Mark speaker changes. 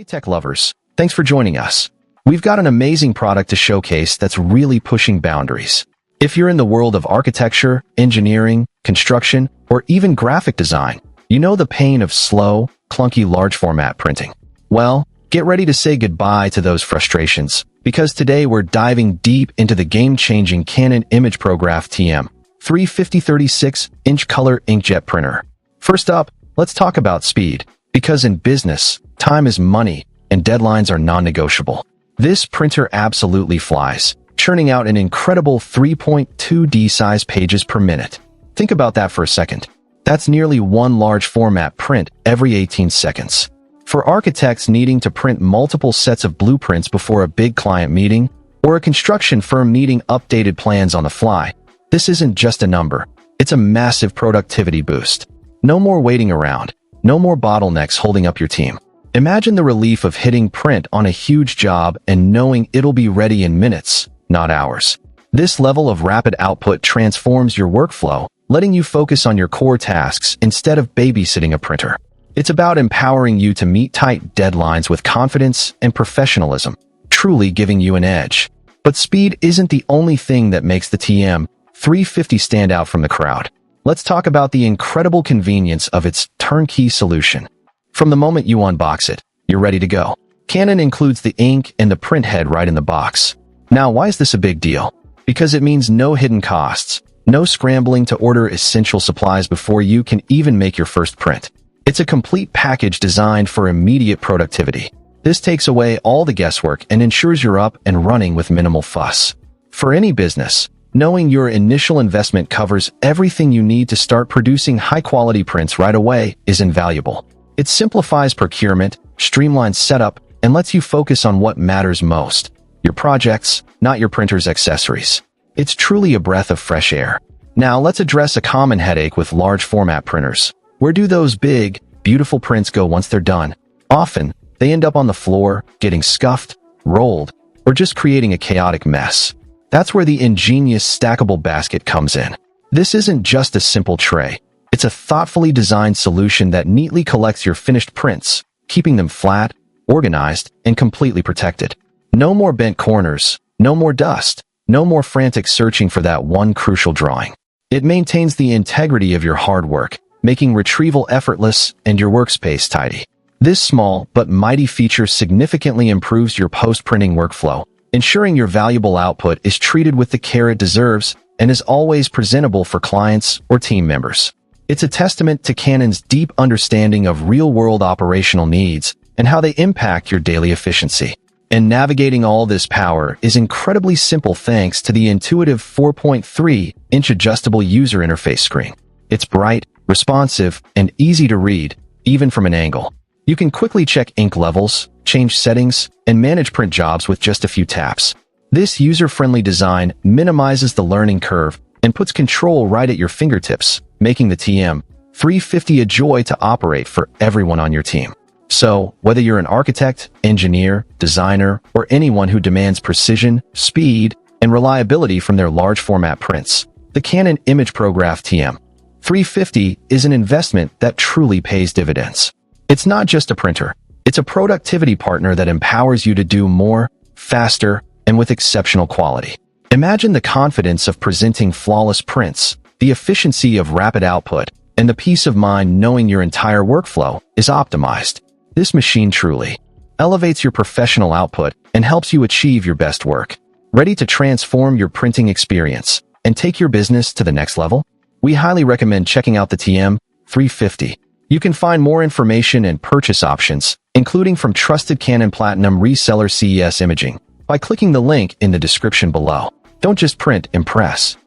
Speaker 1: Tech lovers, thanks for joining us. We've got an amazing product to showcase that's really pushing boundaries. If you're in the world of architecture, engineering, construction, or even graphic design, you know the pain of slow, clunky large format printing. Well, get ready to say goodbye to those frustrations, because today we're diving deep into the game-changing Canon imagePROGRAF TM-350 36-inch Color Inkjet Printer. First up, let's talk about speed, because in business, time is money, and deadlines are non-negotiable. This printer absolutely flies, churning out an incredible 3.2D size pages per minute. Think about that for a second. That's nearly one large format print every 18 seconds. For architects needing to print multiple sets of blueprints before a big client meeting, or a construction firm needing updated plans on the fly, this isn't just a number. It's a massive productivity boost. No more waiting around. No more bottlenecks holding up your team. Imagine the relief of hitting print on a huge job and knowing it'll be ready in minutes, not hours. This level of rapid output transforms your workflow, letting you focus on your core tasks instead of babysitting a printer. It's about empowering you to meet tight deadlines with confidence and professionalism, truly giving you an edge. But speed isn't the only thing that makes the TM-350 stand out from the crowd. Let's talk about the incredible convenience of its turnkey solution. From the moment you unbox it, you're ready to go. Canon includes the ink and the print head right in the box. Now, why is this a big deal? Because it means no hidden costs, no scrambling to order essential supplies before you can even make your first print. It's a complete package designed for immediate productivity. This takes away all the guesswork and ensures you're up and running with minimal fuss. For any business, knowing your initial investment covers everything you need to start producing high-quality prints right away is invaluable. It simplifies procurement, streamlines setup, and lets you focus on what matters most: your projects, not your printer's accessories. It's truly a breath of fresh air. Now, let's address a common headache with large format printers. Where do those big, beautiful prints go once they're done? Often, they end up on the floor, getting scuffed, rolled, or just creating a chaotic mess. That's where the ingenious stackable basket comes in. This isn't just a simple tray. It's a thoughtfully designed solution that neatly collects your finished prints, keeping them flat, organized, and completely protected. No more bent corners, no more dust, no more frantic searching for that one crucial drawing. It maintains the integrity of your hard work, making retrieval effortless and your workspace tidy. This small but mighty feature significantly improves your post-printing workflow, ensuring your valuable output is treated with the care it deserves and is always presentable for clients or team members. It's a testament to Canon's deep understanding of real-world operational needs and how they impact your daily efficiency. And navigating all this power is incredibly simple thanks to the intuitive 4.3-inch adjustable user interface screen. It's bright, responsive, and easy to read, even from an angle. You can quickly check ink levels, change settings, and manage print jobs with just a few taps. This user-friendly design minimizes the learning curve and puts control right at your fingertips, making the TM-350 a joy to operate for everyone on your team. So, whether you're an architect, engineer, designer, or anyone who demands precision, speed, and reliability from their large format prints, the Canon imagePROGRAF TM-350 is an investment that truly pays dividends. It's not just a printer. It's a productivity partner that empowers you to do more, faster, and with exceptional quality. Imagine the confidence of presenting flawless prints, the efficiency of rapid output, and the peace of mind knowing your entire workflow is optimized. This machine truly elevates your professional output and helps you achieve your best work. Ready to transform your printing experience and take your business to the next level? We highly recommend checking out the TM-350. You can find more information and purchase options, including from trusted Canon Platinum reseller CES Imaging, by clicking the link in the description below. Don't just print, impress.